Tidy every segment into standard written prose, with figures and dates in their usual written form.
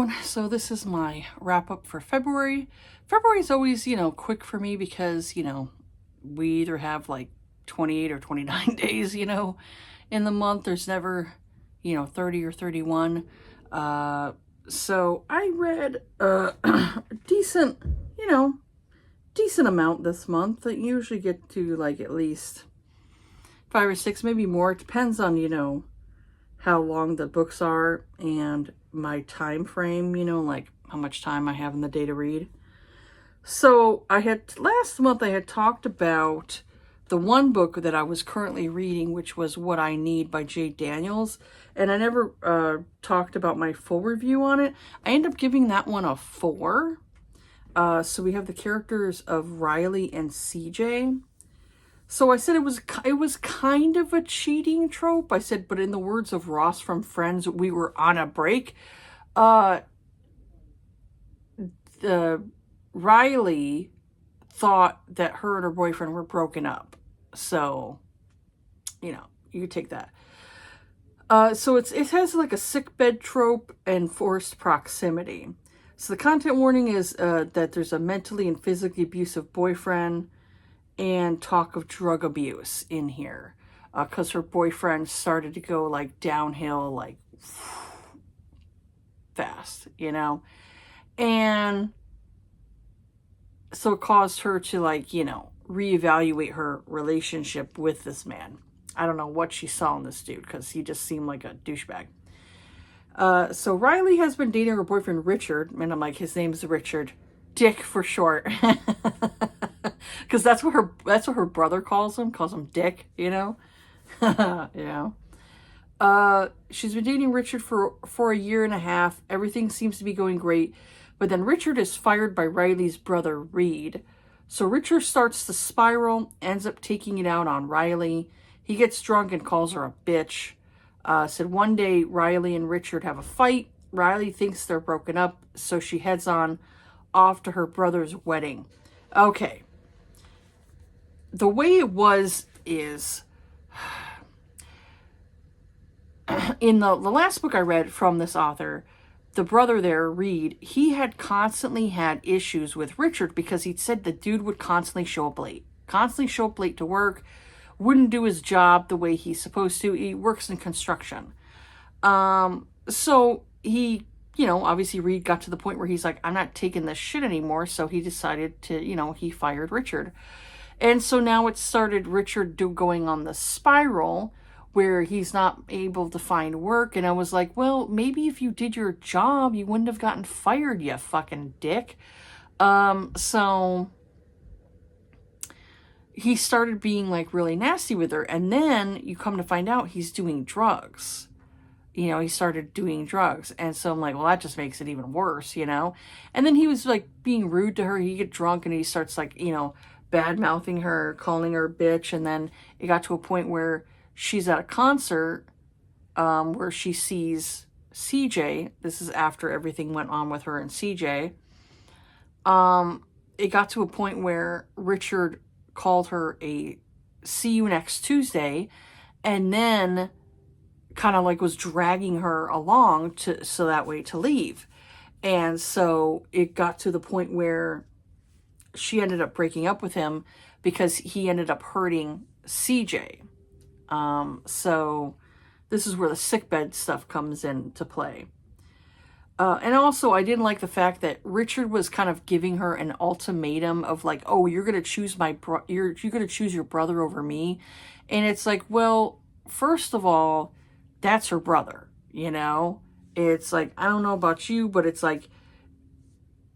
everyone. So this is my wrap up for February. February is always, quick for me because, we either have like 28 or 29 days, in the month. There's never, 30 or 31. So I read a decent, decent amount this month. I usually get to like at least 5 or 6, maybe more. It depends on, how long the books are and my time frame, like how much time I have in the day to read. So last month I had talked about the one book that I was currently reading, which was What I Need by Jade Daniels. And I never talked about my full review on it. I ended up giving that one a 4. So we have the characters of Riley and CJ. So I said it was kind of a cheating trope. I said, but in the words of Ross from Friends, we were on a break. Riley thought that her and her boyfriend were broken up. So, you take that. So it has like a sickbed trope and forced proximity. So the content warning is that there's a mentally and physically abusive boyfriend and talk of drug abuse in here because her boyfriend started to go like downhill like fast, and so it caused her to like, reevaluate her relationship with this man. I don't know what she saw in this dude because he just seemed like a douchebag. So Riley has been dating her boyfriend Richard, and I'm like, his name's Richard, Dick for short. Because that's what her brother calls him Dick, Yeah. She's been dating Richard for a year and a half. Everything seems to be going great, but then Richard is fired by Riley's brother Reed. So Richard starts to spiral, ends up taking it out on Riley. He gets drunk and calls her a bitch. Said one day Riley and Richard have a fight. Riley thinks they're broken up, so she heads on off to her brother's wedding. Okay. The way it was is, in the last book I read from this author, the brother there, Reed, he had constantly had issues with Richard because he'd said the dude would constantly show up late to work, wouldn't do his job the way he's supposed to. He works in construction. So he, obviously Reed got to the point where he's like, I'm not taking this shit anymore. So he decided to, he fired Richard. And so now it started Richard going on the spiral where he's not able to find work. And I was like, well, maybe if you did your job, you wouldn't have gotten fired, you fucking dick. So he started being like really nasty with her. And then you come to find out he's doing drugs. He started doing drugs. And so I'm like, well, that just makes it even worse, And then he was like being rude to her. He'd get drunk and he starts like, bad-mouthing her, calling her a bitch. And then it got to a point where she's at a concert where she sees CJ. This is after everything went on with her and CJ. It got to a point where Richard called her a see you next Tuesday, and then kind of like was dragging her along so that way to leave. And so it got to the point where she ended up breaking up with him because he ended up hurting CJ. So this is where the sickbed stuff comes into play. And also, I didn't like the fact that Richard was kind of giving her an ultimatum of like, oh, you're going to choose you're going to choose your brother over me. And it's like, well, first of all, that's her brother, It's like, I don't know about you, but it's like,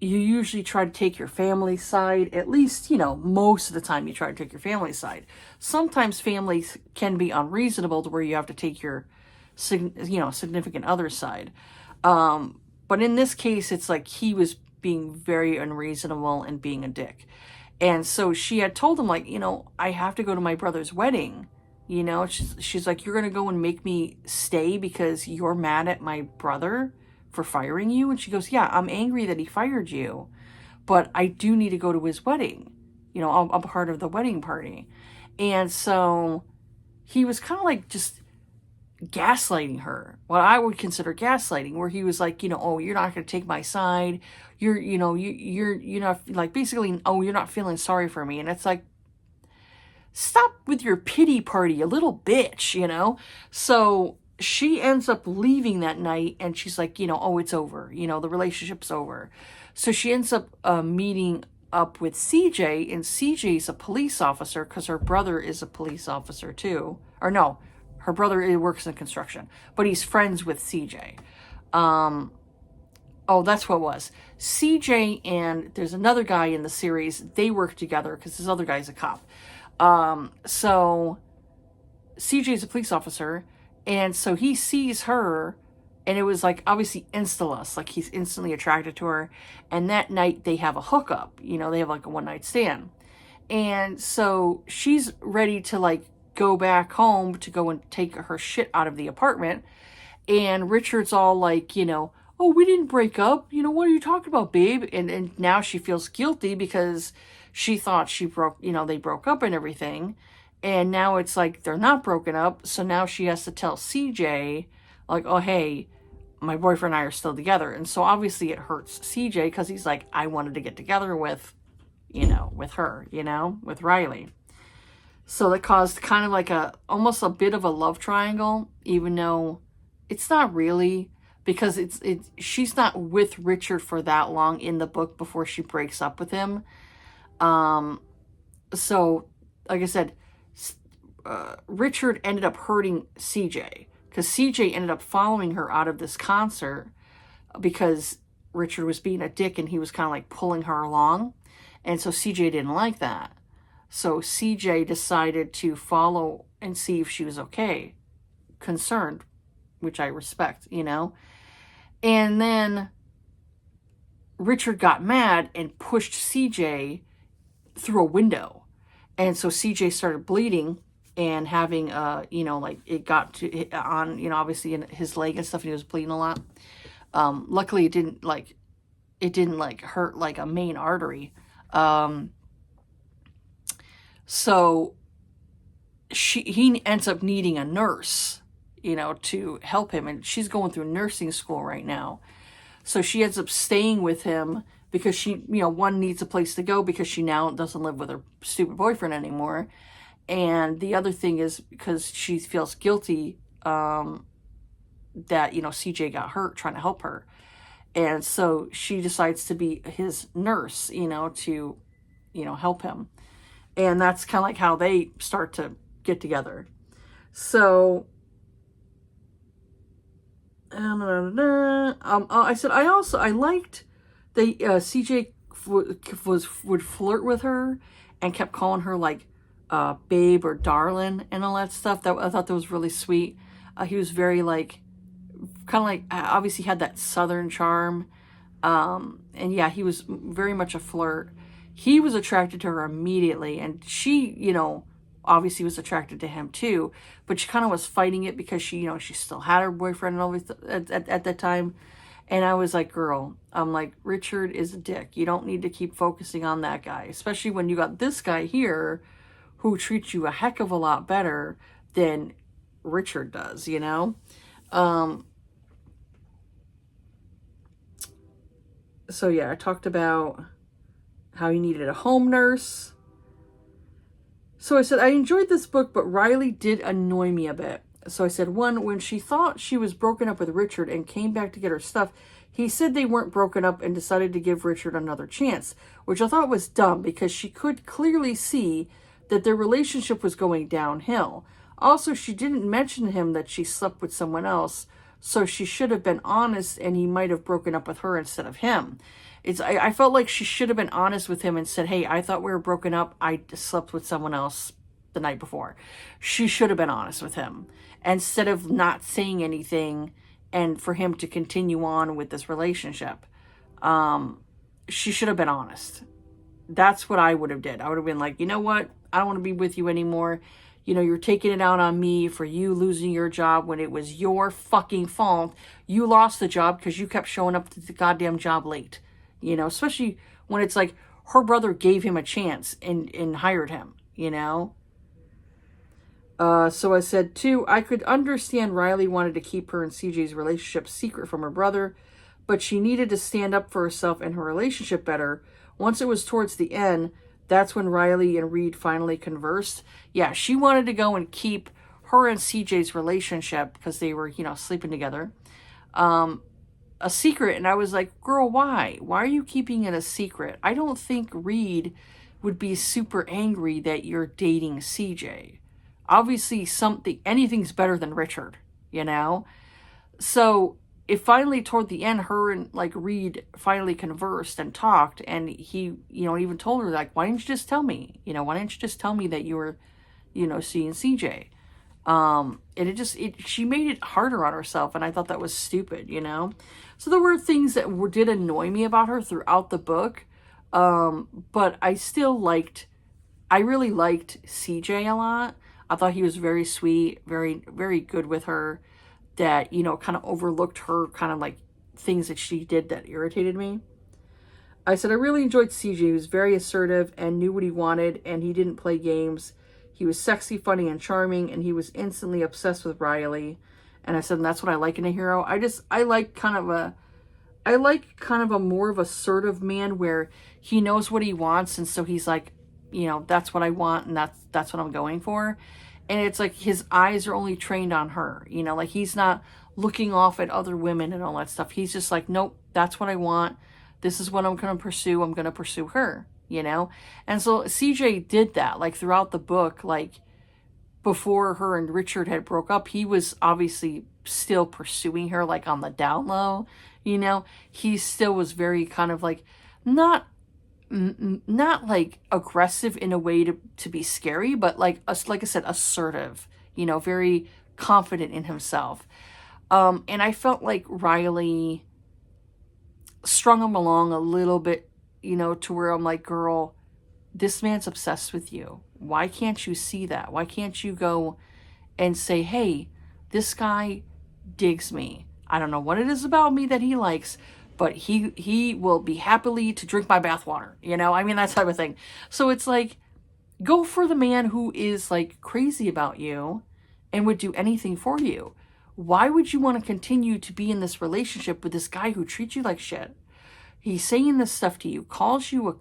you usually try to take your family side. At least, most of the time you try to take your family side. Sometimes families can be unreasonable to where you have to take your, significant other side. But in this case, it's like he was being very unreasonable and being a dick. And so she had told him like, I have to go to my brother's wedding. She's like, you're going to go and make me stay because you're mad at my brother for firing you? And she goes, yeah, I'm angry that he fired you, but I do need to go to his wedding. I'm part of the wedding party. And so he was kind of like just gaslighting her, what I would consider gaslighting, where he was like, oh, you're not going to take my side. You're not, like, basically, oh, you're not feeling sorry for me. And it's like, stop with your pity party, you little bitch. So she ends up leaving that night, and she's like, oh, it's over. The relationship's over. So she ends up meeting up with CJ, and CJ's a police officer because her brother is a police officer too. Or no, her brother works in construction, but he's friends with CJ. Oh, that's what it was. CJ and there's another guy in the series. They work together because this other guy's a cop. So CJ's a police officer, and so he sees her, and it was like obviously insta-lust, like he's instantly attracted to her. And that night they have a hookup, they have like a one-night stand. And so she's ready to like go back home to go and take her shit out of the apartment. And Richard's all like, oh, we didn't break up. What are you talking about, babe? And now she feels guilty because she thought they broke up and everything. And now it's like they're not broken up. So now she has to tell CJ, like, oh, hey, my boyfriend and I are still together. And so obviously it hurts CJ because he's like, I wanted to get together with her, with Riley. So that caused kind of like almost a bit of a love triangle, even though it's not really, because she's not with Richard for that long in the book before she breaks up with him. So like I said, Richard ended up hurting CJ because CJ ended up following her out of this concert because Richard was being a dick and he was kind of like pulling her along. And so CJ didn't like that. So CJ decided to follow and see if she was okay, concerned, which I respect, And then Richard got mad and pushed CJ through a window. And so CJ started bleeding and having, like it got to on, obviously in his leg and stuff, and he was bleeding a lot. Luckily it didn't hurt like a main artery. So he ends up needing a nurse, to help him. And she's going through nursing school right now. So she ends up staying with him because she, one, needs a place to go because she now doesn't live with her stupid boyfriend anymore. And the other thing is because she feels guilty that, CJ got hurt trying to help her. And so she decides to be his nurse, to, help him. And that's kind of like how they start to get together. So, I said, I liked the CJ would flirt with her and kept calling her like babe or darling and all that stuff. That I thought that was really sweet. He was very like, kind of like, obviously had that southern charm. And yeah, he was very much a flirt. He was attracted to her immediately, and she, obviously was attracted to him too, but she kind of was fighting it because she, she still had her boyfriend and all this at that time. And I was like, girl, I'm like, Richard is a dick. You don't need to keep focusing on that guy, especially when you got this guy here who treats you a heck of a lot better than Richard does, So yeah, I talked about how he needed a home nurse. So I said, I enjoyed this book, but Riley did annoy me a bit. So I said, one, when she thought she was broken up with Richard and came back to get her stuff, he said they weren't broken up and decided to give Richard another chance, which I thought was dumb because she could clearly see that their relationship was going downhill. Also, she didn't mention to him that she slept with someone else, so she should have been honest and he might have broken up with her instead of him. I felt like she should have been honest with him and said, hey, I thought we were broken up. I slept with someone else the night before. She should have been honest with him instead of not saying anything and for him to continue on with this relationship. She should have been honest. That's what I would have did. I would have been like, you know what? I don't want to be with you anymore. You're taking it out on me for you losing your job when it was your fucking fault. You lost the job because you kept showing up to the goddamn job late. Especially when it's like her brother gave him a chance and hired him, So I said, too, I could understand Riley wanted to keep her and CJ's relationship secret from her brother, but she needed to stand up for herself and her relationship better. Once it was towards the end, that's when Riley and Reed finally conversed. Yeah, she wanted to go and keep her and CJ's relationship, because they were, sleeping together, a secret. And I was like, girl, why? Why are you keeping it a secret? I don't think Reed would be super angry that you're dating CJ. Obviously, anything's better than Richard, you know? So it finally, toward the end, her and Reed finally conversed and talked, and he, even told her, like, why didn't you just tell me? Why didn't you just tell me that you were, seeing CJ? And she made it harder on herself, and I thought that was stupid, So there were things that did annoy me about her throughout the book, but I really liked CJ a lot. I thought he was very sweet, very, very good with her, that, kind of overlooked her kind of things that she did that irritated me. I said, I really enjoyed CJ. He was very assertive and knew what he wanted, and he didn't play games. He was sexy, funny, and charming, and he was instantly obsessed with Riley. And I said, and that's what I like in a hero. I like kind of a more of assertive man, where he knows what he wants, and so he's like, that's what I want, and that's what I'm going for. And it's like his eyes are only trained on her, he's not looking off at other women and all that stuff. He's just like, nope, that's what I want. This is what I'm going to pursue. I'm going to pursue her, And so CJ did that, throughout the book, before her and Richard had broke up, he was obviously still pursuing her, on the down low, He still was very kind of not aggressive in a way to be scary, but like I said, assertive, very confident in himself. And I felt like Riley strung him along a little bit, to where I'm like, girl, this man's obsessed with you. Why can't you see that? Why can't you go and say, hey, this guy digs me. I don't know what it is about me that he likes, but he will be happily to drink my bathwater. That type of thing. So it's like, go for the man who is crazy about you and would do anything for you. Why would you want to continue to be in this relationship with this guy who treats you like shit? He's saying this stuff to you, calls you a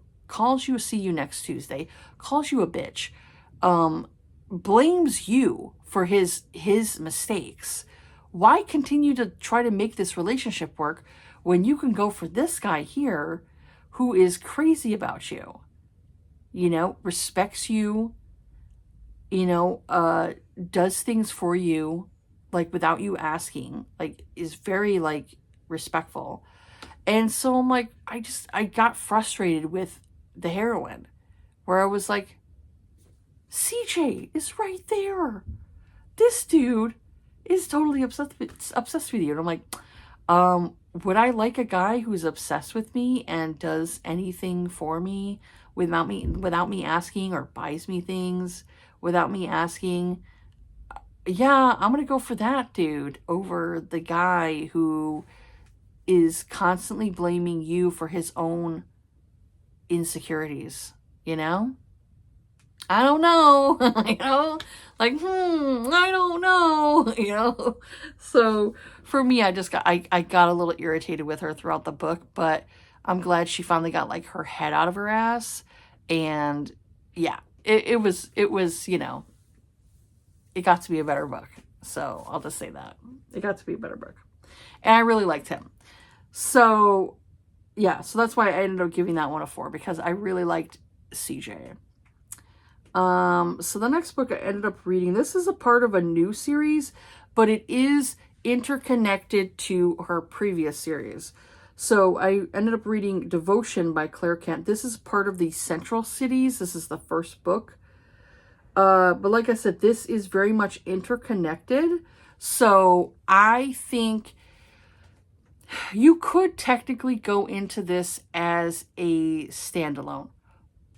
see you next Tuesday, calls you a bitch, blames you for his mistakes. Why continue to try to make this relationship work when you can go for this guy here who is crazy about you, respects you, does things for you, without you asking, is very respectful. And so I'm like, I got frustrated with the heroine, where I was like, CJ is right there. This dude is totally obsessed with you. And I'm like, would I like a guy who's obsessed with me and does anything for me without me asking, or buys me things without me asking? Yeah, I'm going to go for that dude over the guy who is constantly blaming you for his own insecurities, I don't know, I don't know, So for me, I got a little irritated with her throughout the book, but I'm glad she finally got her head out of her ass. And yeah, it was, it got to be a better book. So I'll just say that. It got to be a better book. And I really liked him. So yeah, so that's why I ended up giving that one a 4, because I really liked CJ. So the next book I ended up reading, this is a part of a new series, but it is interconnected to her previous series. So I ended up reading Devotion by Claire Kent. This is part of the Central Cities. This is the first book. But like I said, this is very much interconnected. So I think you could technically go into this as a standalone.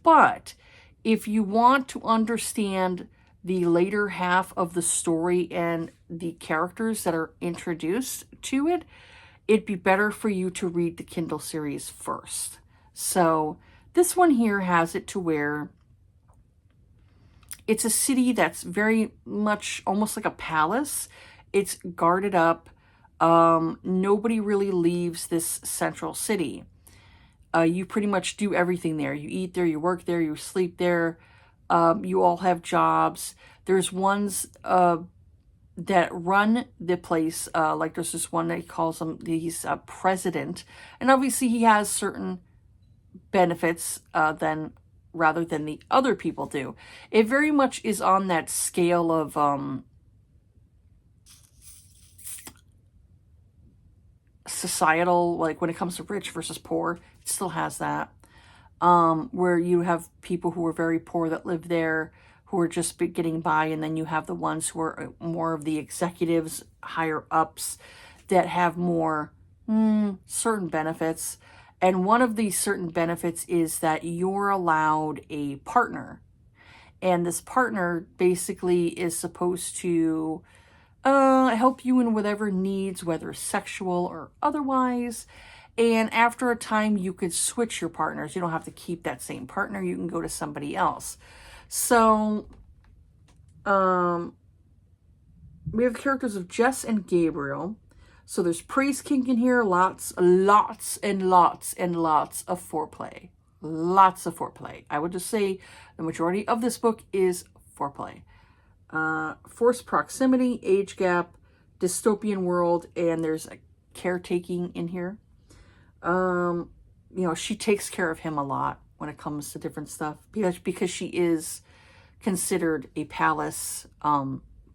But if you want to understand the later half of the story and the characters that are introduced to it, it'd be better for you to read the Kindle series first. So this one here has it to where It's a city that's very much almost like a palace. It's guarded up. Nobody really leaves this central city. You pretty much do everything there. You eat there, you work there, you sleep there. You all have jobs. There's ones that run the place. Like there's this one that he calls him, he's president. And obviously he has certain benefits rather than the other people do. It very much is on that scale of societal, like when it comes to rich versus poor, it still has that. Where you have people who are very poor that live there, who are just getting by, and then you have the ones who are more of the executives, higher ups, that have more certain benefits. And one of these certain benefits is that you're allowed a partner. And this partner basically is supposed to help you in whatever needs, whether sexual or otherwise. And after a time, you could switch your partners. You don't have to keep that same partner. You can go to somebody else. So, we have the characters of Jess and Gabriel. So there's praise kink in here. Lots and lots of foreplay. Lots of foreplay. I would just say the majority of this book is foreplay. Forced proximity, age gap, dystopian world, and there's a caretaking in here. She takes care of him a lot when it comes to different stuff because she is considered a palace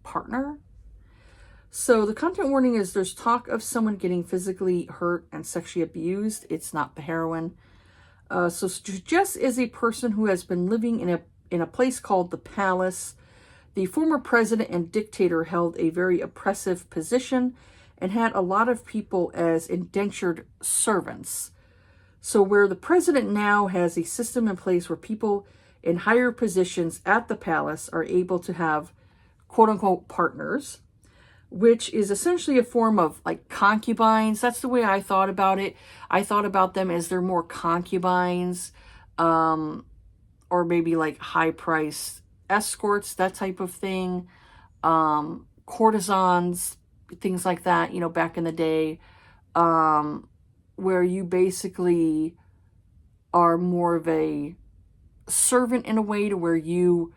partner. So the content warning is there's talk of someone getting physically hurt and sexually abused. It's not the heroine. So Jess is a person who has been living in a place called the Palace. The former president and dictator held a very oppressive position and had a lot of people as indentured servants. So where the president now has a system in place where people in higher positions at the palace are able to have quote-unquote partners, which is essentially a form of like concubines. That's the way I thought about it. I thought about them as they're more concubines, or maybe like high-priced escorts, that type of thing, courtesans, things like that, back in the day, where you basically are more of a servant in a way to where you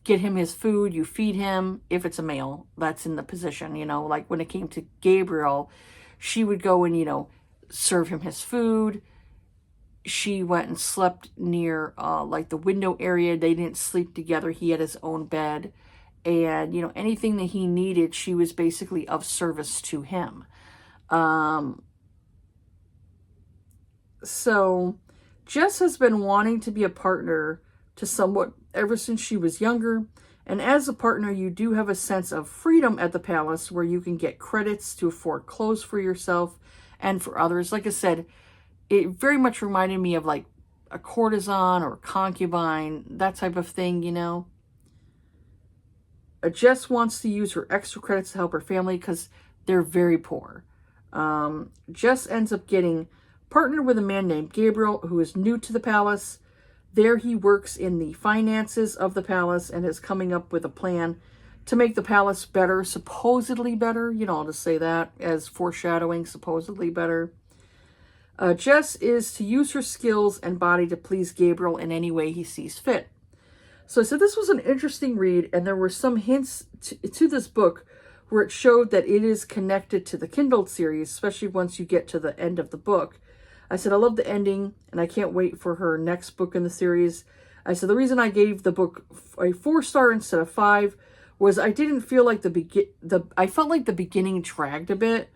get him his food, you feed him, if it's a male that's in the position, like when it came to Gabriel, she would go and, serve him his food. She went and slept near, like the window area. They didn't sleep together. He had his own bed. And, anything that he needed, she was basically of service to him. So Jess has been wanting to be a partner to someone ever since she was younger. And as a partner, you do have a sense of freedom at the palace where you can get credits to afford clothes for yourself and for others. Like I said, it very much reminded me of like a courtesan or a concubine, that type of thing, Jess wants to use her extra credits to help her family because they're very poor. Jess ends up getting partnered with a man named Gabriel who is new to the palace. There he works in the finances of the palace and is coming up with a plan to make the palace better, supposedly better. I'll just say that as foreshadowing, supposedly better. Jess is to use her skills and body to please Gabriel in any way he sees fit. So I said this was an interesting read, and there were some hints to this book where it showed that it is connected to the Kindle series, especially once you get to the end of the book. I said, I love the ending, and I can't wait for her next book in the series. I said, the reason I gave the book a 4-star instead of 5 was I didn't feel like I felt like the beginning dragged a bit,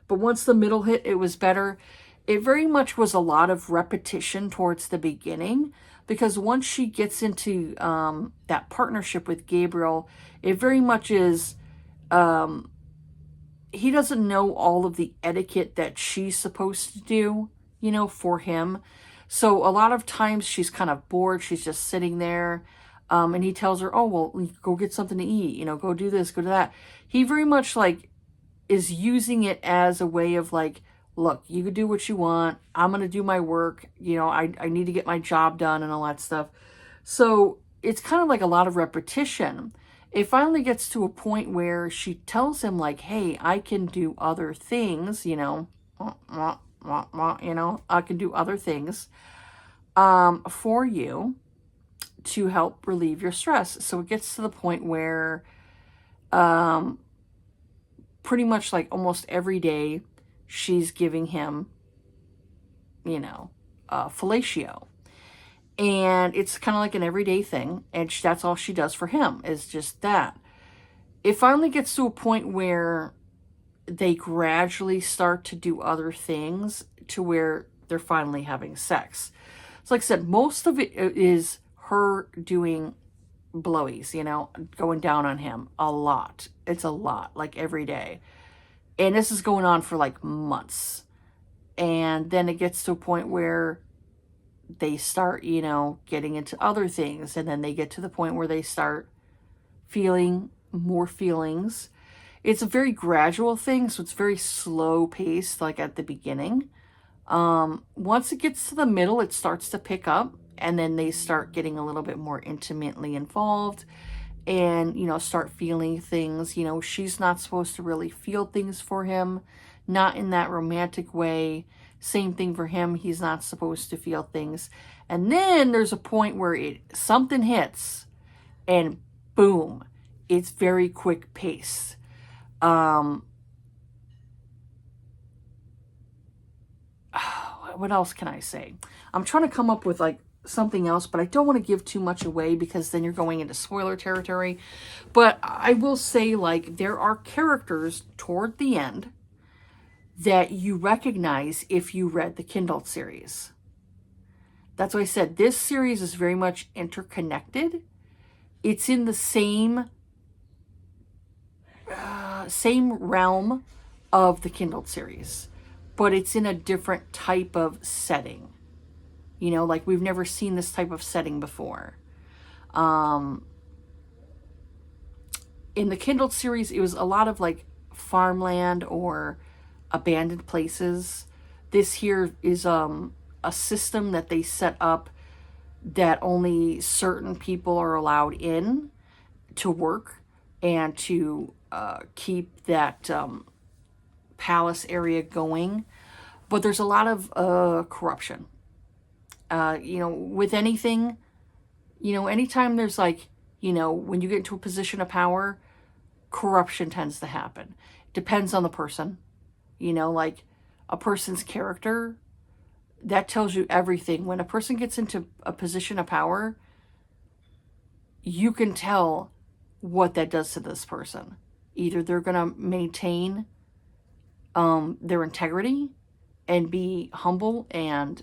but once the middle hit, it was better. It very much was a lot of repetition towards the beginning, because once she gets into that partnership with Gabriel, it very much is, he doesn't know all of the etiquette that she's supposed to do, for him. So a lot of times she's kind of bored. She's just sitting there. And he tells her, oh, well, go get something to eat, go do this, go do that. He very much like is using it as a way of like, look, you can do what you want. I'm going to do my work. I need to get my job done and all that stuff. So it's kind of like a lot of repetition. It finally gets to a point where she tells him like, hey, I can do other things, you know, I can do other things for you to help relieve your stress. So it gets to the point where pretty much like almost every day she's giving him, you know, fellatio. And it's kind of like an everyday thing. And that's all she does for him is just that. It finally gets to a point where they gradually start to do other things to where they're finally having sex. So like I said, most of it is her doing blowies, you know, going down on him a lot. It's a lot, like every day. And this is going on for like months. And then it gets to a point where they start, you know, getting into other things. And then they get to the point where they start feeling more feelings. It's a very gradual thing, so it's very slow paced, like at the beginning. Once it gets to the middle, it starts to pick up, and then they start getting a little bit more intimately involved and, you know, start feeling things. You know, she's not supposed to really feel things for him, not in that romantic way. Same thing for him. He's not supposed to feel things. And then there's a point where something hits and boom, it's very quick pace. What else can I say? I'm trying to come up with like something else, but I don't want to give too much away because then you're going into spoiler territory. But I will say, like, there are characters toward the end that you recognize if you read the Kindle series. That's why I said this series is very much interconnected. It's in the same realm of the Kindle series, but it's in a different type of setting. You know, like we've never seen this type of setting before. In the Kindle series, it was a lot of like farmland or abandoned places. This here is a system that they set up that only certain people are allowed in to work and to keep that palace area going. But there's a lot of corruption. You know, with anything, you know, anytime there's like, you know, when you get into a position of power, corruption tends to happen. Depends on the person. You know, like a person's character, that tells you everything. When a person gets into a position of power, you can tell what that does to this person. Either they're going to maintain their integrity and be humble and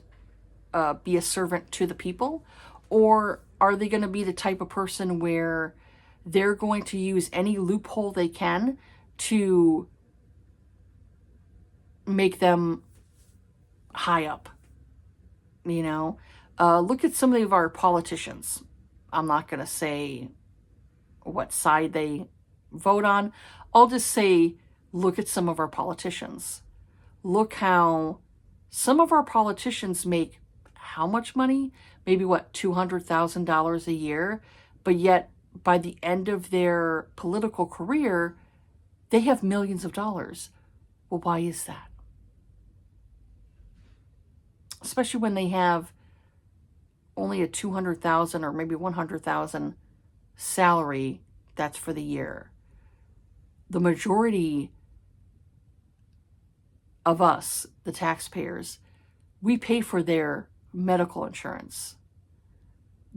be a servant to the people, or are they going to be the type of person where they're going to use any loophole they can to make them high up? You know, look at some of our politicians. I'm not going to say what side they vote on. I'll just say, look at some of our politicians. Look how some of our politicians make how much money? Maybe what, $200,000 a year? But yet, by the end of their political career, they have millions of dollars. Well, why is that? Especially when they have only a $200,000 or maybe $100,000 salary that's for the year. The majority of us, the taxpayers, we pay for their medical insurance.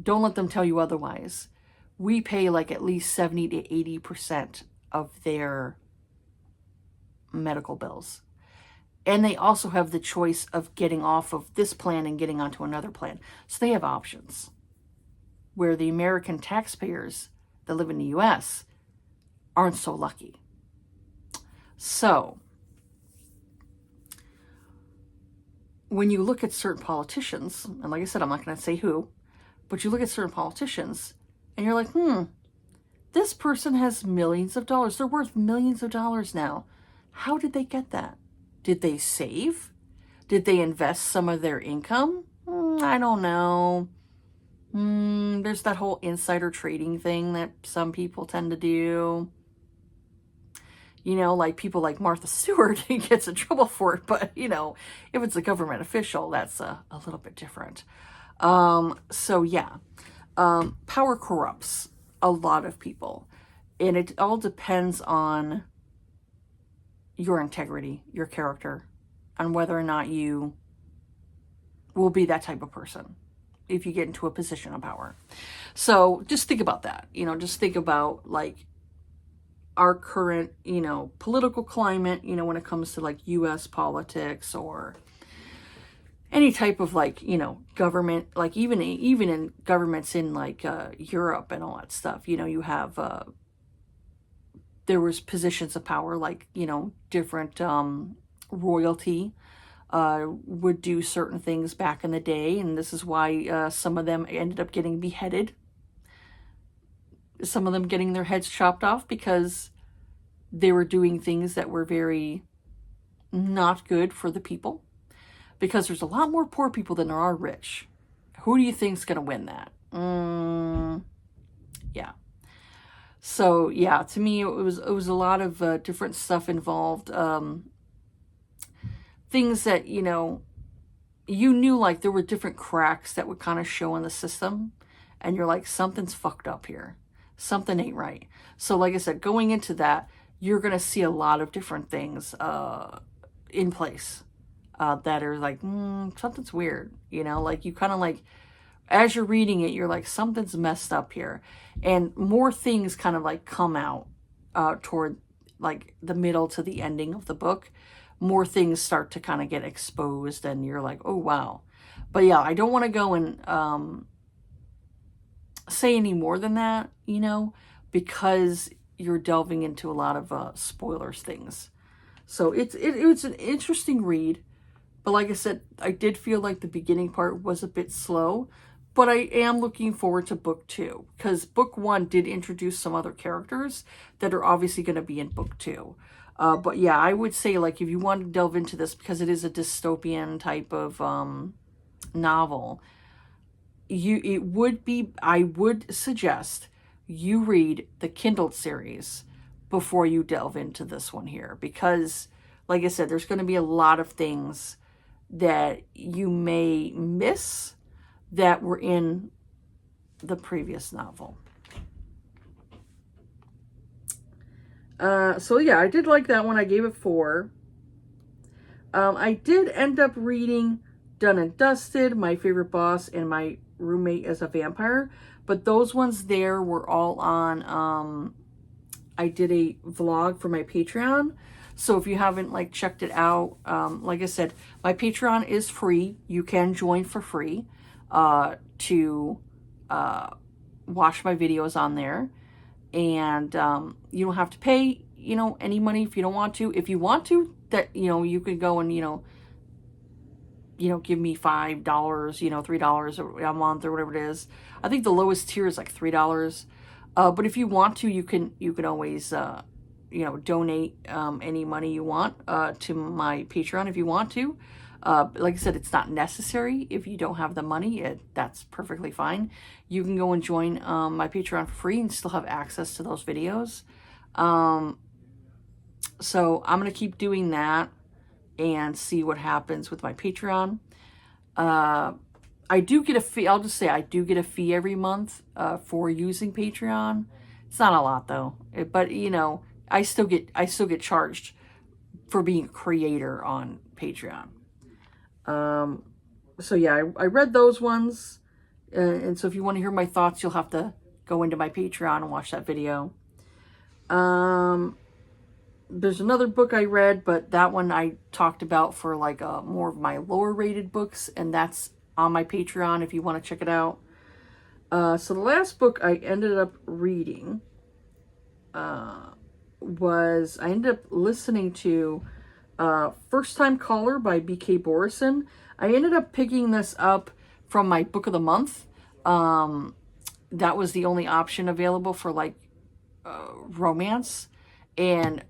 Don't let them tell you otherwise. We pay like at least 70 to 80% of their medical bills. And they also have the choice of getting off of this plan and getting onto another plan. So they have options. Where the American taxpayers that live in the US aren't so lucky. So, when you look at certain politicians, and like I said, I'm not going to say who, but you look at certain politicians and you're like, this person has millions of dollars. They're worth millions of dollars now. How did they get that? Did they save? Did they invest some of their income? I don't know. There's that whole insider trading thing that some people tend to do. You know, like people like Martha Stewart gets in trouble for it, but, you know, if it's a government official, that's a little bit different. So yeah, power corrupts a lot of people, and it all depends on your integrity, your character, on whether or not you will be that type of person if you get into a position of power. So just think about that, you know, just think about like our current, you know, political climate, you know, when it comes to like US politics or any type of like, you know, government, like even in governments in like Europe and all that stuff, you know, you have there was positions of power, like, you know, different royalty would do certain things back in the day, and this is why some of them ended up getting beheaded, some of them getting their heads chopped off because they were doing things that were very not good for the people, because there's a lot more poor people than there are rich. Who do you think's going to win that? Yeah. So yeah, to me, it was a lot of different stuff involved. Things that, you know, you knew like there were different cracks that would kind of show in the system, and you're like, something's fucked up here. Something ain't right. So like I said, going into that, you're going to see a lot of different things in place that are like, something's weird. You know, like you kind of like, as you're reading it, you're like, something's messed up here. And more things kind of like come out toward like the middle to the ending of the book. More things start to kind of get exposed, and you're like, oh, wow. But yeah, I don't want to go and say any more than that, you know, because you're delving into a lot of spoilers things. So it's an interesting read. But like I said, I did feel like the beginning part was a bit slow. But I am looking forward to book 2, because book 1 did introduce some other characters that are obviously going to be in book 2. But yeah, I would say, like, if you want to delve into this, because it is a dystopian type of novel, I would suggest you read the Kindle series before you delve into this one here, because like I said, there's going to be a lot of things that you may miss that were in the previous novel. So yeah, I did like that one. I gave it 4. I did end up reading Done and Dusted, My Favorite Boss, and My Roommate as a Vampire. But those ones there were all on, I did a vlog for my Patreon. So if you haven't like checked it out, like I said, my Patreon is free. You can join for free to watch my videos on there. And you don't have to pay, you know, any money if you don't want to. If you want to, that, you know, you could go and, you know, give me $5, you know, $3 a month or whatever it is. I think the lowest tier is like $3. But if you want to, you can always, you know, donate any money you want to my Patreon if you want to. Like I said, it's not necessary. If you don't have the money, that's perfectly fine. You can go and join my Patreon for free and still have access to those videos. So I'm going to keep doing that and see what happens with my Patreon. I do get a fee. I'll just say I do get a fee every month for using Patreon. It's not a lot though, but you know, I still get charged for being a creator on Patreon. So yeah, I read those ones. And so if you want to hear my thoughts, you'll have to go into my Patreon and watch that video. There's another book I read, but that one I talked about for like more of my lower rated books, and that's on my Patreon if you want to check it out. So the last book I ended up reading was, I ended up listening to First Time Caller by B.K. Borison. I ended up picking this up from my book of the month. That was the only option available for like romance. And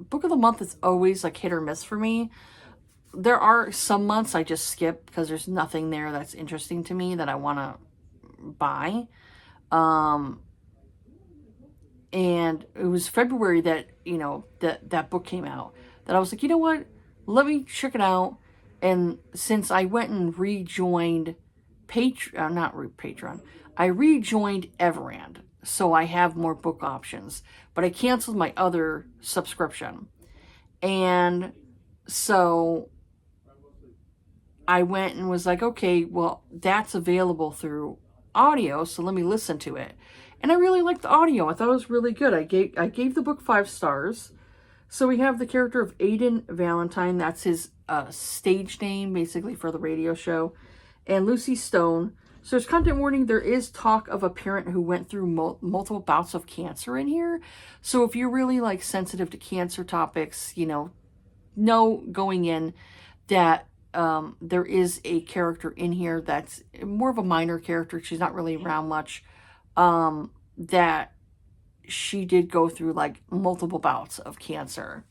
book of the month is always like hit or miss for me. There are some months I just skip because there's nothing there that's interesting to me that I want to by. Um, and it was February that, that book came out, that I was like, you know what? Let me check it out. And since I went and rejoined Patreon, I rejoined Everand. So I have more book options, but I canceled my other subscription. And so I went and was like, okay, well, that's available through audio, so let me listen to it. And I really liked the audio. I thought it was really good. I gave the book 5 stars. So we have the character of Aiden Valentine. That's his stage name, basically, for the radio show. And Lucy Stone. So there's content warning. There is talk of a parent who went through multiple bouts of cancer in here. So if you're really like sensitive to cancer topics, know going in that there is a character in here that's more of a minor character. She's not really around much. That she did go through like multiple bouts of cancer.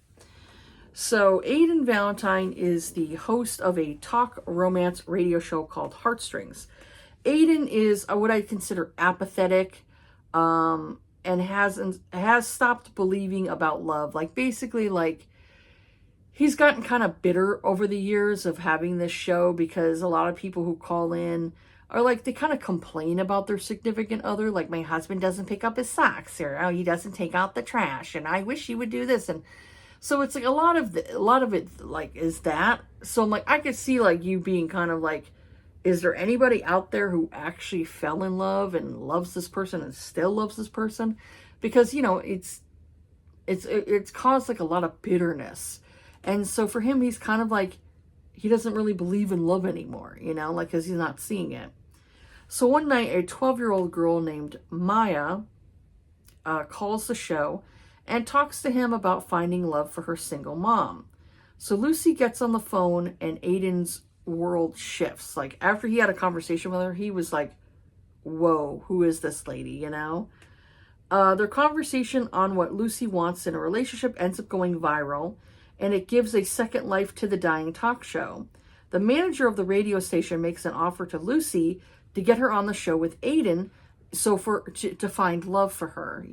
So Aiden Valentine is the host of a talk romance radio show called Heartstrings. Aiden is what I consider apathetic, and has stopped believing about love. Like basically like he's gotten kind of bitter over the years of having this show, because a lot of people who call in are like, they kind of complain about their significant other. Like, my husband doesn't pick up his socks, or oh, he doesn't take out the trash, and I wish he would do this. And so it's like a lot of it like is that. So I'm like, I could see like you being kind of like, is there anybody out there who actually fell in love and loves this person and still loves this person? Because it's caused like a lot of bitterness. And so for him, he's kind of like, he doesn't really believe in love anymore, like, because he's not seeing it. So one night, a 12-year-old girl named Maya calls the show and talks to him about finding love for her single mom. So Lucy gets on the phone and Aiden's world shifts. Like, after he had a conversation with her, he was like, whoa, who is this lady, Their conversation on what Lucy wants in a relationship ends up going viral, and it gives a second life to the dying talk show. The manager of the radio station makes an offer to Lucy to get her on the show with Aiden, to find love for her,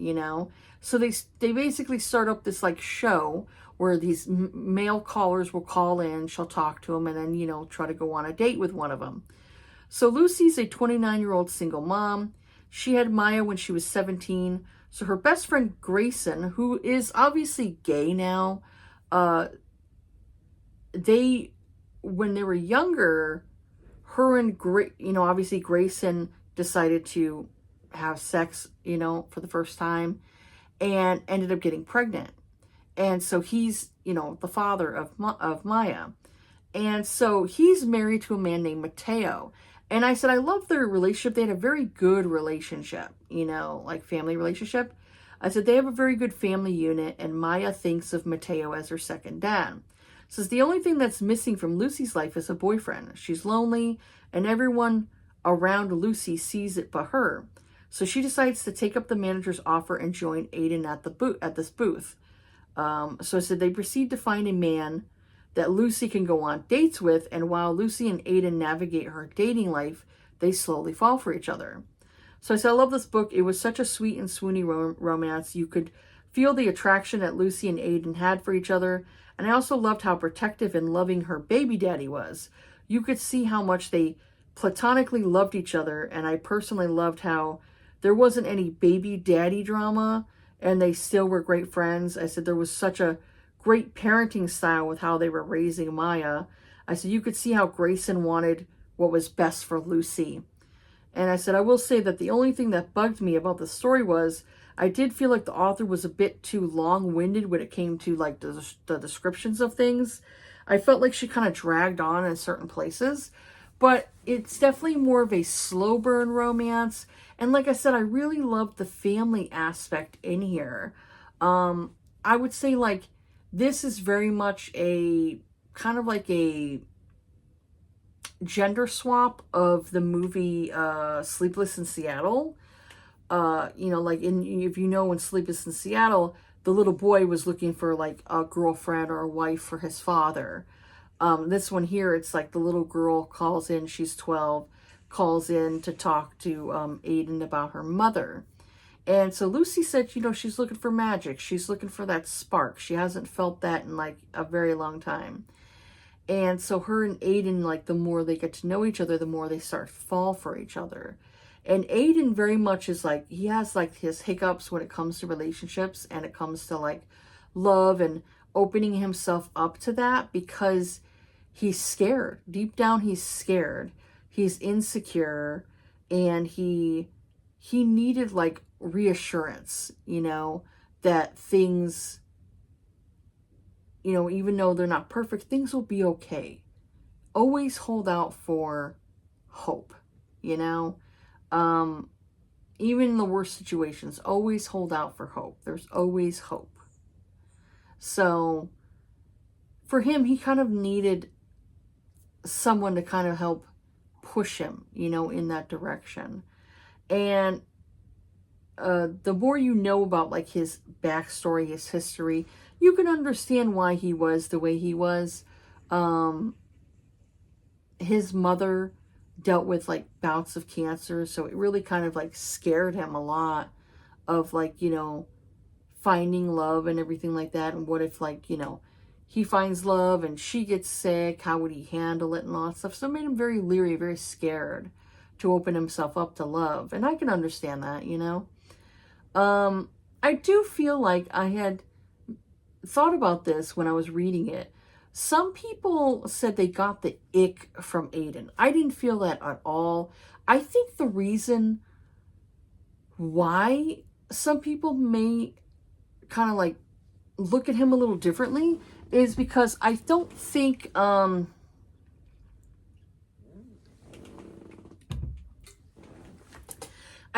So they basically start up this like show where these male callers will call in, she'll talk to them, and then, try to go on a date with one of them. So Lucy's a 29-year-old single mom. She had Maya when she was 17. So her best friend Grayson, who is obviously gay now, when they were younger, her and obviously Grayson decided to have sex, for the first time, and ended up getting pregnant. And so he's, the father of Maya. And so he's married to a man named Mateo. And I said, I love their relationship. They had a very good relationship, like family relationship. I said, they have a very good family unit, and Maya thinks of Mateo as her second dad. Says the only thing that's missing from Lucy's life is a boyfriend. She's lonely, and everyone around Lucy sees it but her. So she decides to take up the manager's offer and join Aiden at this booth. So I said they proceed to find a man that Lucy can go on dates with, and while Lucy and Aiden navigate her dating life, they slowly fall for each other. So I said, I love this book. It was such a sweet and swoony romance. You could feel the attraction that Lucy and Aiden had for each other, and I also loved how protective and loving her baby daddy was. You could see how much they platonically loved each other, and I personally loved how there wasn't any baby daddy drama, and they still were great friends. I said there was such a great parenting style with how they were raising Maya. I said you could see how Grayson wanted what was best for Lucy. And I said, I will say that the only thing that bugged me about the story was I did feel like the author was a bit too long-winded when it came to like the descriptions of things. I felt like she kind of dragged on in certain places, but it's definitely more of a slow burn romance. And like I said, I really loved the family aspect in here. I would say like this is very much a kind of like a gender swap of the movie Sleepless in Seattle. Like if you know, in Sleepless in Seattle, the little boy was looking for like a girlfriend or a wife for his father. This one here, it's like the little girl calls in, she's 12. calls in to talk to Aiden about her mother. And so Lucy said, she's looking for magic. She's looking for that spark. She hasn't felt that in like a very long time. And so her and Aiden, like the more they get to know each other, the more they start to fall for each other. And Aiden very much is like, he has like his hiccups when it comes to relationships and it comes to like love and opening himself up to that because he's scared. Deep down, he's scared. He's insecure and he needed like reassurance, that things, even though they're not perfect, things will be okay. Always hold out for hope, even in the worst situations, always hold out for hope. There's always hope. So for him, he kind of needed someone to kind of help push him, in that direction. And the more you know about like his backstory, his history, you can understand why he was the way he was. His mother dealt with like bouts of cancer, so it really kind of like scared him a lot of like, finding love and everything like that. And what if like, he finds love and she gets sick, how would he handle it and all that stuff. So it made him very leery, very scared to open himself up to love. And I can understand that, I do feel like I had thought about this when I was reading it. Some people said they got the ick from Aiden. I didn't feel that at all. I think the reason why some people may kind of like look at him a little differently is because I don't think I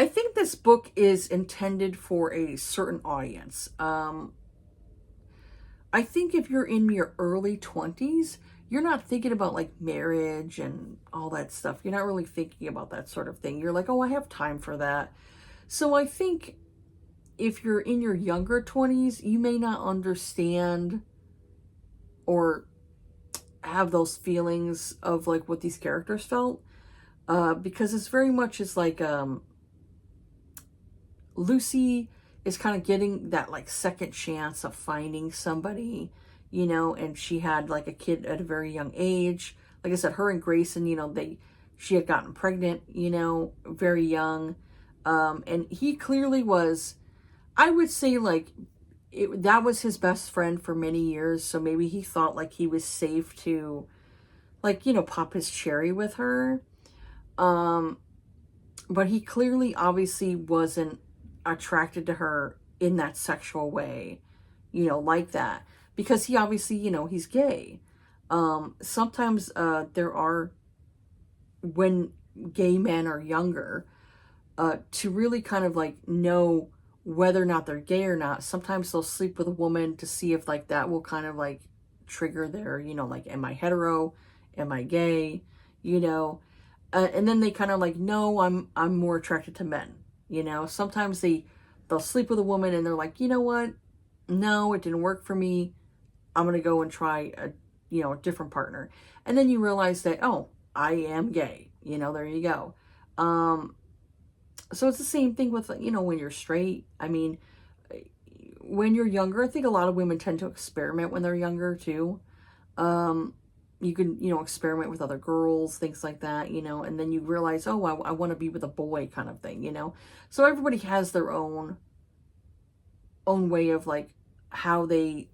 think this book is intended for a certain audience. I think if you're in your early 20s, you're not thinking about like marriage and all that stuff. You're not really thinking about that sort of thing. You're like, oh, I have time for that. So I think if you're in your younger 20s, you may not understand or have those feelings of like what these characters felt. Because it's very much is like Lucy is kind of getting that like second chance of finding somebody, and she had like a kid at a very young age. Like I said, her and Grayson, she had gotten pregnant, very young. And he clearly was, I would say like, that was his best friend for many years. So maybe he thought like he was safe to like, pop his cherry with her. But he clearly obviously wasn't attracted to her in that sexual way, like that, because he obviously, he's gay. Sometimes there are, when gay men are younger, to really kind of like know whether or not they're gay or not, sometimes they'll sleep with a woman to see if like that will kind of like trigger their, like, am I hetero? Am I gay? And then they kind of like, no, I'm more attracted to men. Sometimes they'll sleep with a woman and they're like, you know what? No, it didn't work for me. I'm going to go and try a different partner. And then you realize that, oh, I am gay. There you go. So it's the same thing with, when you're straight. I mean, when you're younger, I think a lot of women tend to experiment when they're younger too. You can, experiment with other girls, things like that, and then you realize, oh, I want to be with a boy kind of thing, So everybody has their own way of like how they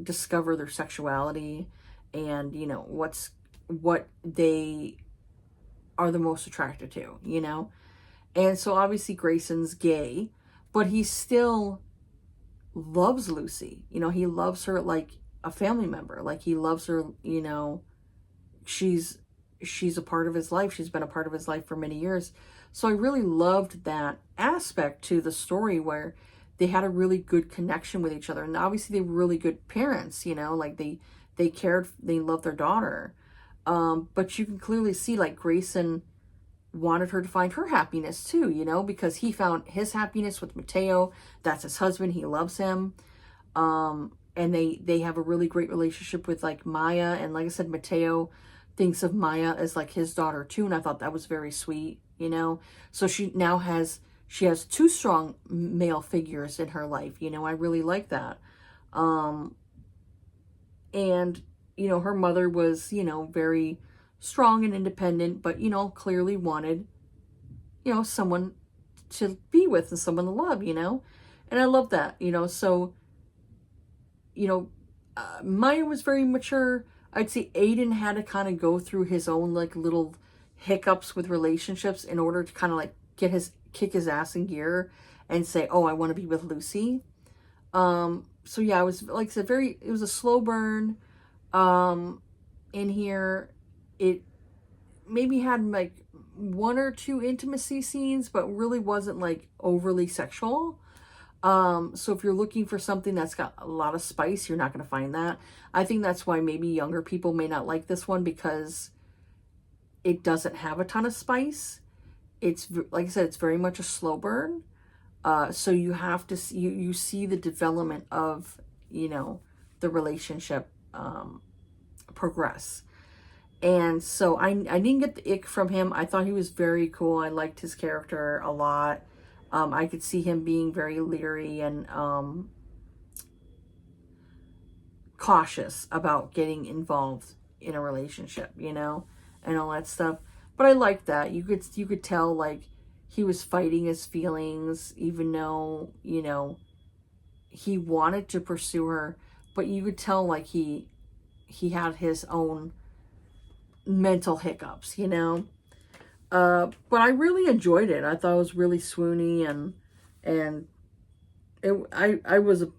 discover their sexuality and, what they are the most attracted to, And so obviously Grayson's gay, but he still loves Lucy. He loves her like a family member. Like he loves her, she's a part of his life. She's been a part of his life for many years. So I really loved that aspect to the story where they had a really good connection with each other. And obviously they were really good parents, like they cared, they loved their daughter. But you can clearly see like Grayson wanted her to find her happiness too, because he found his happiness with Mateo. That's his husband. He loves him. And they have a really great relationship with like Maya. And like I said, Mateo thinks of Maya as like his daughter too, and I thought that was very sweet, you know. So she has two strong male figures in her life, you know. I really like that. Um, and you know, her mother was, you know, very strong and independent, but you know, clearly wanted, you know, someone to be with and someone to love, you know. And I love that, you know. So, you know, Maya was very mature. I'd say Aiden had to kind of go through his own like little hiccups with relationships in order to kind of like kick his ass in gear and say, "Oh, I want to be with Lucy." So yeah, it was, like I said, it was a slow burn. In here, it maybe had like one or two intimacy scenes, but really wasn't like overly sexual. So if you're looking for something that's got a lot of spice, you're not going to find that. I think that's why maybe younger people may not like this one, because it doesn't have a ton of spice. It's, like I said, it's very much a slow burn. So you have to see, you see the development of, you know, the relationship progress. And so I didn't get the ick from him. I thought he was very cool. I liked his character a lot. I could see him being very leery and cautious about getting involved in a relationship, you know, and all that stuff. But I liked that. You could tell like he was fighting his feelings, even though, you know, he wanted to pursue her, but you could tell like he had his own mental hiccups, you know. But I really enjoyed it. I thought it was really swoony, and I was a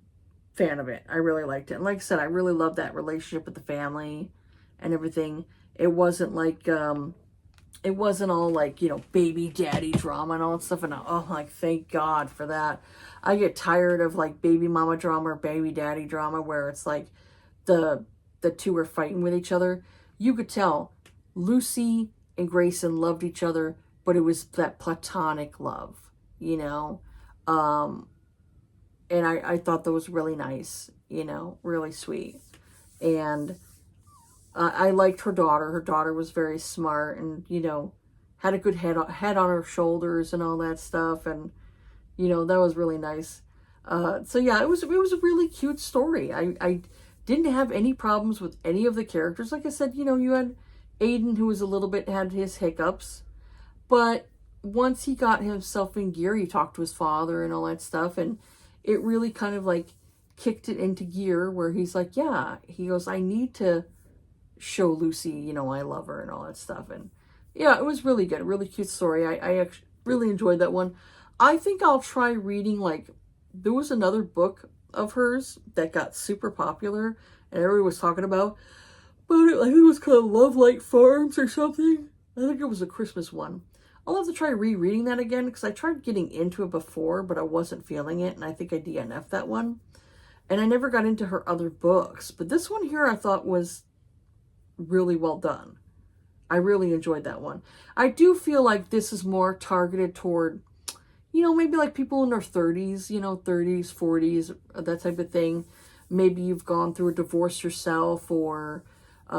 fan of it. I really liked it. And like I said, I really loved that relationship with the family and everything. It wasn't like it wasn't all like, you know, baby daddy drama and all that stuff. And oh, like, thank God for that. I get tired of like baby mama drama or baby daddy drama where it's like the two are fighting with each other. You could tell Lucy and Grayson loved each other, but it was that platonic love, you know. And I thought that was really nice, you know, really sweet. And I liked her daughter. Her daughter was very smart and, you know, had a good head on her shoulders and all that stuff. And, you know, that was really nice. So yeah, it was a really cute story. I didn't have any problems with any of the characters. Like I said, you know, you had Aiden, who was a little bit, had his hiccups, but once he got himself in gear, he talked to his father and all that stuff, and it really kind of like kicked it into gear where he's like, yeah, he goes, I need to show Lucy, you know, I love her and all that stuff. And yeah, it was really good, a really cute story. I actually really enjoyed that one. I think I'll try reading, like, there was another book of hers that got super popular and everybody was talking about it. I think it was called Love Light Farms or something. I think it was a Christmas one. I'll have to try rereading that again, because I tried getting into it before, but I wasn't feeling it, and I think I DNF'd that one. And I never got into her other books. But this one here I thought was really well done. I really enjoyed that one. I do feel like this is more targeted toward, you know, maybe like people in their 30s, you know, 30s, 40s, that type of thing. Maybe you've gone through a divorce yourself, or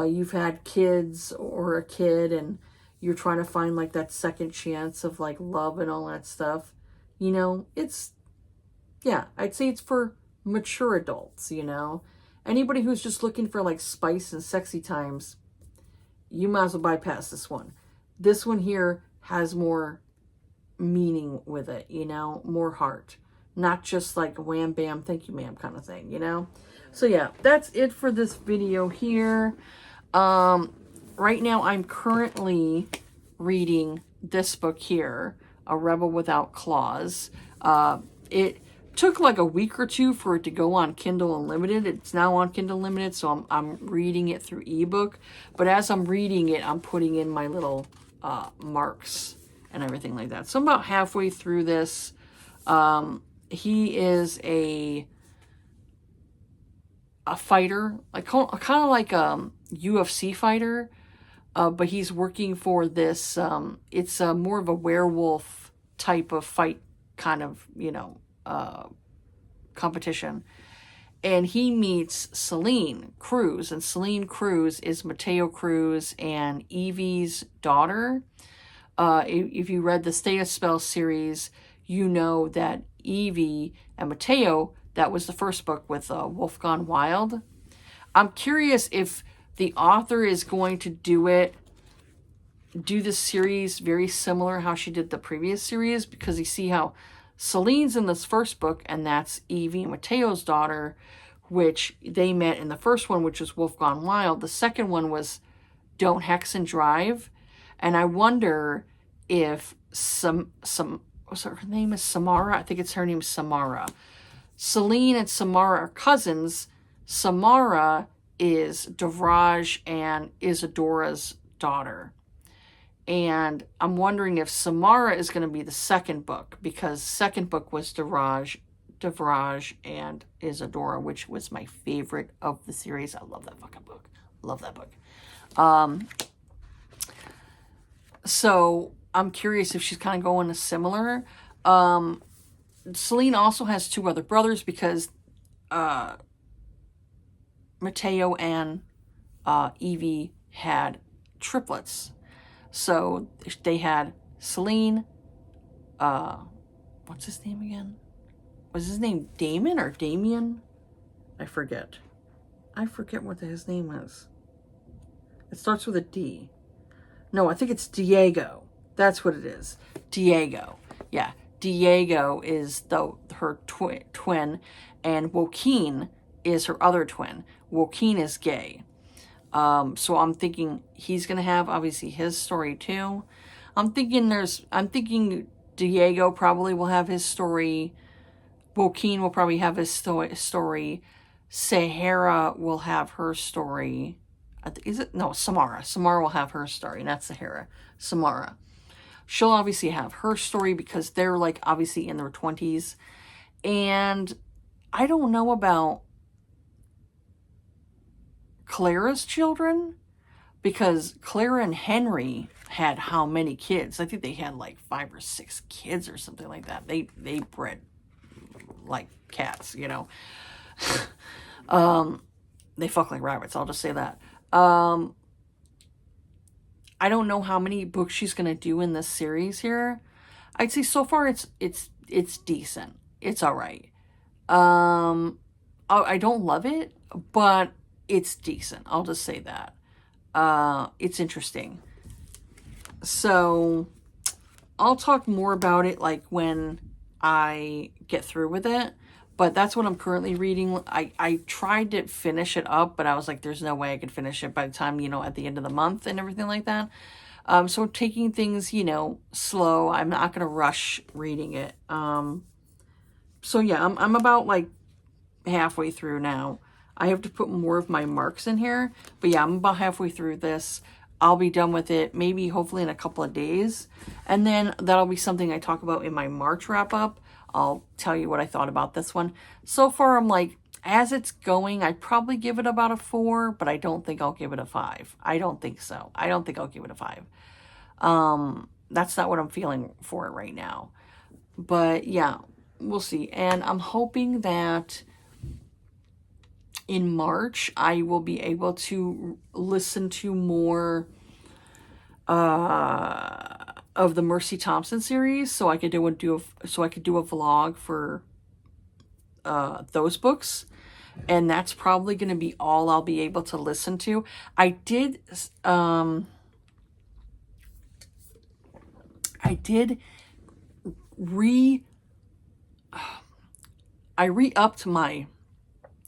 you've had kids or a kid, and you're trying to find like that second chance of like love and all that stuff. You know, it's, yeah, I'd say it's for mature adults, you know. Anybody who's just looking for like spice and sexy times, you might as well bypass this one. This one here has more meaning with it, you know, more heart. Not just like wham bam, thank you ma'am kind of thing, you know. So yeah, that's it for this video here. Right now I'm currently reading this book here, A Rebel Without Claws. It took like a week or two for it to go on Kindle Unlimited. It's now on Kindle Unlimited, so I'm reading it through ebook. But as I'm reading it, I'm putting in my little marks and everything like that. So I'm about halfway through this. He is a fighter, like kind of like a UFC fighter, but he's working for this. It's more of a werewolf type of fight, kind of, you know, competition. and he meets Selene Cruz, and Selene Cruz is Mateo Cruz and Evie's daughter. If you read the Stay a Spell series, you know that Evie and Mateo, that was the first book with Wolf Gone Wild. I'm curious if the author is going to do this series very similar how she did the previous series, because you see how Celine's in this first book, and that's Evie and Mateo's daughter, which they met in the first one, which was Wolf Gone Wild. The second one was Don't Hex and Drive. And I wonder if what's her name is Samara? I think it's her name is Samara. Selene and Samara are cousins. Samara is Devraj and Isadora's daughter. And I'm wondering if Samara is going to be the second book, because second book was Devraj and Isadora, which was my favorite of the series. I love that fucking book. Love that book. So I'm curious if she's kind of going a similar. Selene also has two other brothers, because Mateo and Evie had triplets. So they had Selene, what's his name again? Was his name Damon or Damien? I forget what his name is. It starts with a D. No, I think it's Diego. That's what it is. Diego. Yeah. Diego is her twin, and Joaquin is her other twin. Joaquin is gay. So I'm thinking he's going to have obviously his story too. I'm thinking Diego probably will have his story. Joaquin will probably have his story. Sahara will have her story. Is it? No, Samara. Samara will have her story, not Sahara. Samara. She'll obviously have her story because they're like obviously in their 20s. And I don't know about Clara's children, because Clara and Henry had how many kids? I think they had like 5 or 6 kids or something like that. They bred like cats, you know. They fuck like rabbits, I'll just say that. I don't know how many books she's gonna do in this series here. I'd say so far it's decent. It's all right. I don't love it, but it's decent. I'll just say that. It's interesting. So I'll talk more about it like when I get through with it. But that's what I'm currently reading. I tried to finish it up, but I was like, there's no way I could finish it by the time, at the end of the month and everything like that. So taking things, slow. I'm not going to rush reading it. So yeah, I'm about like halfway through now. I have to put more of my marks in here. But yeah, I'm about halfway through this. I'll be done with it maybe hopefully in a couple of days. And then that'll be something I talk about in my March wrap up. I'll tell you what I thought about this one. So far, I'm like, as it's going, I'd probably give it about a 4, but I don't think I'll give it a 5. I don't think so. I don't think I'll give it a 5. That's not what I'm feeling for it right now. But yeah, we'll see. And I'm hoping that in March, I will be able to listen to more of the Mercy Thompson series, so I could do a vlog for those books, and that's probably going to be all I'll be able to listen to. I re-upped my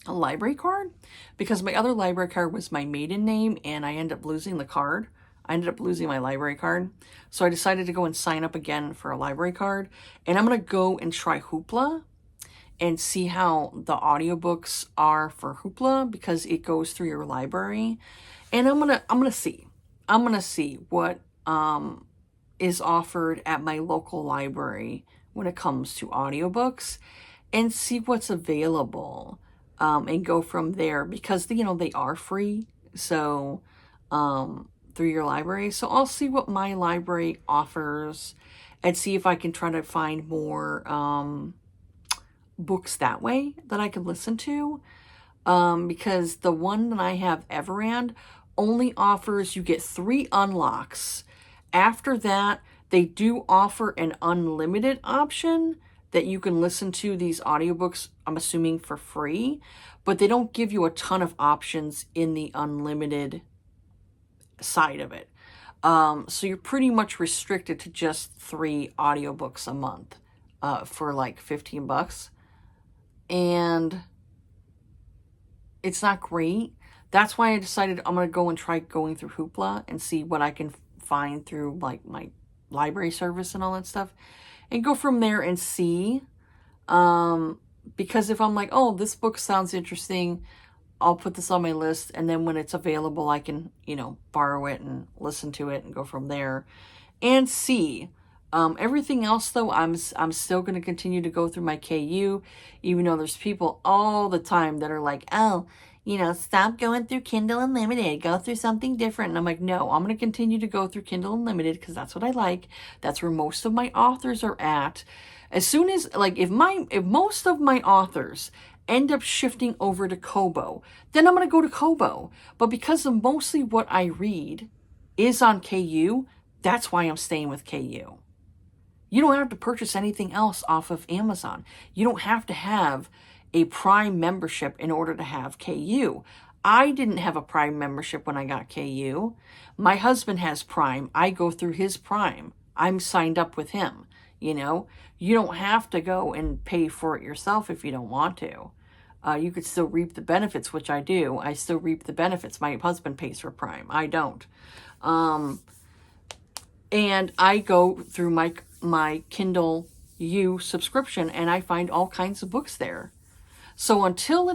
library card, because my other library card was my maiden name, and I ended up losing the card. I ended up losing my library card. So I decided to go and sign up again for a library card. And I'm going to go and try Hoopla and see how the audiobooks are for Hoopla, because it goes through your library. And I'm going to see. I'm going to see what is offered at my local library when it comes to audiobooks, and see what's available. And go from there, because they are free, so through your library. So I'll see what my library offers and see if I can try to find more books that way that I can listen to. because the one that I have, Everand, only offers, you get 3 unlocks. After that, they do offer an unlimited option that you can listen to these audiobooks, I'm assuming, for free, but they don't give you a ton of options in the unlimited side of it. So you're pretty much restricted to just 3 audiobooks a month for like $15. And it's not great. That's why I decided I'm going to go and try going through Hoopla and see what I can find through like my library service and all that stuff, and go from there and see. Because if I'm like, oh, this book sounds interesting, I'll put this on my list, and then when it's available, I can, borrow it and listen to it and go from there and see. Everything else, though, I'm still going to continue to go through my KU, even though there's people all the time that are like, oh, stop going through Kindle Unlimited, go through something different. And I'm like, no, I'm going to continue to go through Kindle Unlimited because that's what I like. That's where most of my authors are at. As soon as, like, if most of my authors end up shifting over to Kobo, then I'm going to go to Kobo. But because of mostly what I read is on KU, that's why I'm staying with KU. You don't have to purchase anything else off of Amazon. You don't have to have a Prime membership in order to have KU. I didn't have a Prime membership when I got KU. My husband has Prime. I go through his Prime. I'm signed up with him. You don't have to go and pay for it yourself if you don't want to. You could still reap the benefits, which I do. I still reap the benefits. My husband pays for Prime. I don't. And I go through my Kindle U subscription, and I find all kinds of books there. So until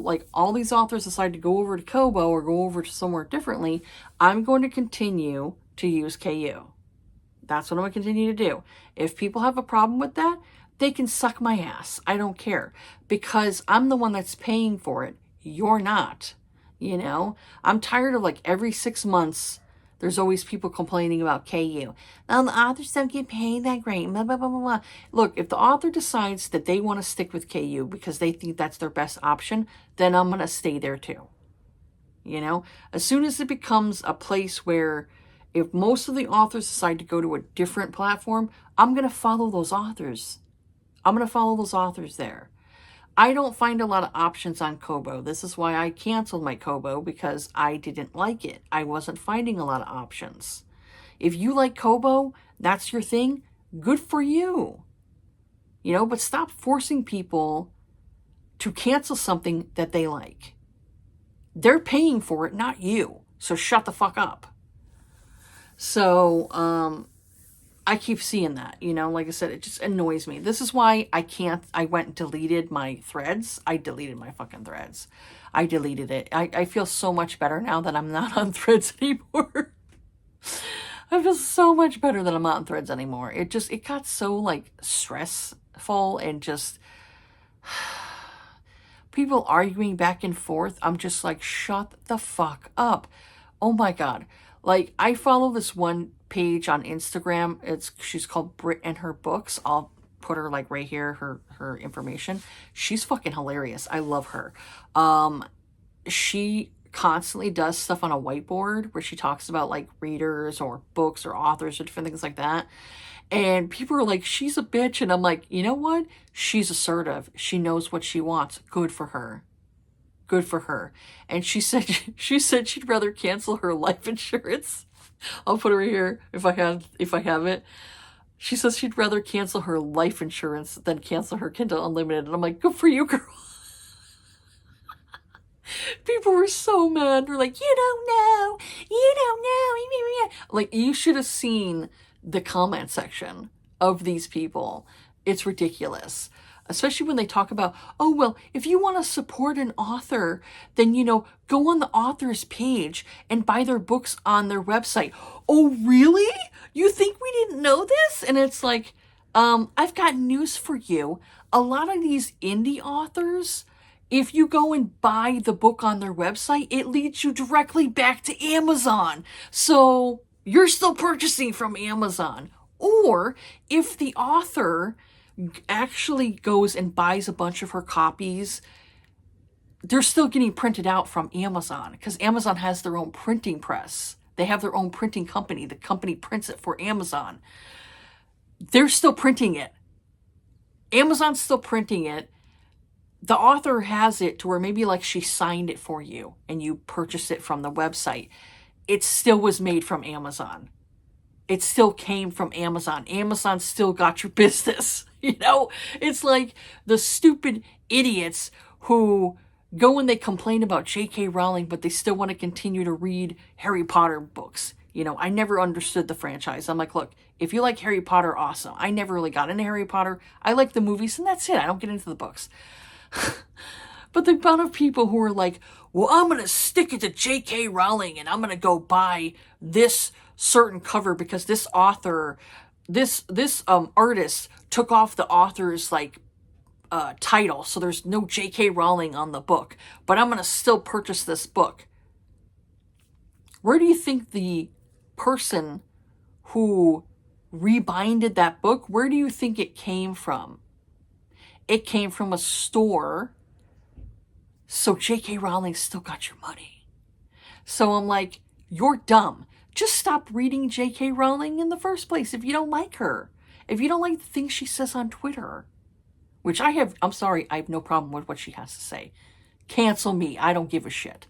like all these authors decide to go over to Kobo or go over to somewhere differently, I'm going to continue to use KU. That's what I'm going to continue to do. If people have a problem with that, they can suck my ass. I don't care, because I'm the one that's paying for it. You're not. I'm tired of like every 6 months, there's always people complaining about KU. Now, the authors don't get paid that great. Blah, blah, blah, blah, blah. Look, if the author decides that they want to stick with KU because they think that's their best option, then I'm going to stay there too. As soon as it becomes a place where if most of the authors decide to go to a different platform, I'm going to follow those authors. I'm going to follow those authors there. I don't find a lot of options on Kobo. This is why I canceled my Kobo, because I didn't like it. I wasn't finding a lot of options. If you like Kobo, that's your thing, good for you. But stop forcing people to cancel something that they like. They're paying for it, not you. So shut the fuck up. So, I keep seeing that, like I said, it just annoys me. This is why I went and deleted my threads. I deleted my fucking threads. I deleted it. I feel so much better now that I'm not on threads anymore. I feel so much better that I'm not on threads anymore. It got so like stressful and just people arguing back and forth. I'm just like, shut the fuck up. Oh my God. Like, I follow this one page on Instagram. She's called Brit and Her Books. I'll put her like right here, her information. She's fucking hilarious. I love her. She constantly does stuff on a whiteboard where she talks about like readers or books or authors or different things like that. And people are like, she's a bitch. And I'm like, you know what? She's assertive. She knows what she wants. Good for her. Good for her. And she said she'd rather cancel her life insurance. I'll put her here if I have it. She says she'd rather cancel her life insurance than cancel her Kindle Unlimited. And I'm like, good for you, girl. People were so mad. They're like, you don't know. Like, you should have seen the comment section of these people. It's ridiculous. Especially when they talk about, oh, well, if you want to support an author, then, go on the author's page and buy their books on their website. Oh, really? You think we didn't know this? And it's like, I've got news for you. A lot of these indie authors, if you go and buy the book on their website, it leads you directly back to Amazon. So you're still purchasing from Amazon. Or if the author actually goes and buys a bunch of her copies, they're still getting printed out from Amazon, because Amazon has their own printing press. They have their own printing company. The company prints it for Amazon. They're still printing it. Amazon's still printing it. The author has it to where maybe like she signed it for you and you purchased it from the website. It still was made from Amazon. It still came from Amazon. Amazon still got your business. You know, it's like the stupid idiots who go and they complain about J.K. Rowling, but they still want to continue to read Harry Potter books. You know, I never understood the franchise. I'm like, look, if you like Harry Potter, awesome. I never really got into Harry Potter. I like the movies, and that's it. I don't get into the books. But the amount of people who are like, well, I'm going to stick it to J.K. Rowling, and I'm going to go buy this certain cover because this author, this artist took off the author's, like, title, so there's no J.K. Rowling on the book, but I'm going to still purchase this book. Where do you think the person who rebinded that book, where do you think it came from? It came from a store, so J.K. Rowling still got your money. So I'm like, you're dumb. Just stop reading J.K. Rowling in the first place if you don't like her. If you don't like the things she says on Twitter. Which I'm sorry, I have no problem with what she has to say. Cancel me, I don't give a shit.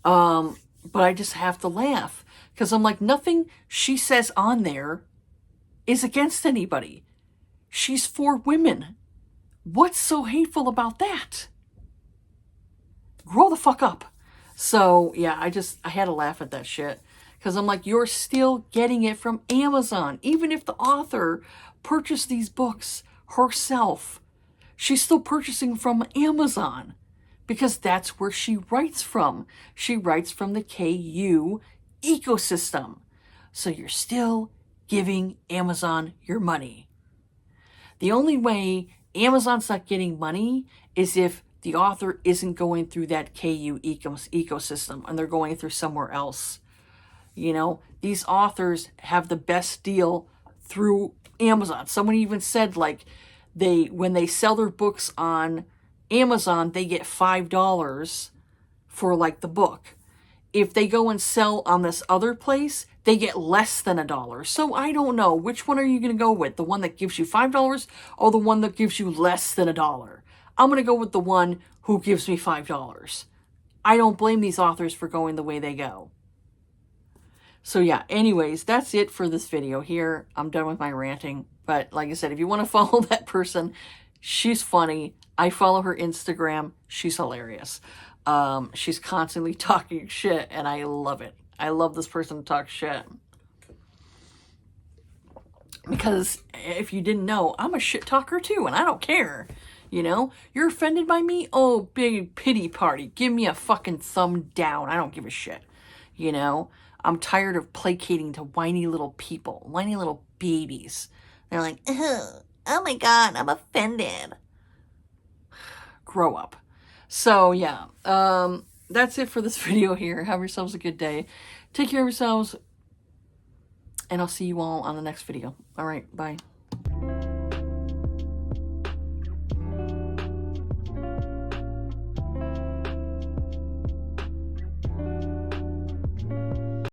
But I just have to laugh. Because I'm like, nothing she says on there is against anybody. She's for women. What's so hateful about that? Grow the fuck up. So, yeah, I had to laugh at that shit. Because I'm like, you're still getting it from Amazon. Even if the author purchased these books herself, she's still purchasing from Amazon because that's where she writes from. She writes from the KU ecosystem. So you're still giving Amazon your money. The only way Amazon's not getting money is if the author isn't going through that KU ecosystem and they're going through somewhere else. You know, these authors have the best deal through Amazon. Someone even said, like, when they sell their books on Amazon, they get $5 for, like, the book. If they go and sell on this other place, they get less than $1. So I don't know. Which one are you going to go with? The one that gives you $5 or the one that gives you less than $1? I'm going to go with the one who gives me $5. I don't blame these authors for going the way they go. So yeah, anyways, that's it for this video here. I'm done with my ranting. But like I said, if you want to follow that person, she's funny. I follow her Instagram. She's hilarious. She's constantly talking shit, and I love it. I love this person to talk shit. Because if you didn't know, I'm a shit talker too, and I don't care. You know? You're offended by me? Oh, big pity party. Give me a fucking thumb down. I don't give a shit. You know? I'm tired of placating to whiny little people. Whiny little babies. They're like, oh my God, I'm offended. Grow up. So, yeah. That's it for this video here. Have yourselves a good day. Take care of yourselves. And I'll see you all on the next video. All right, bye.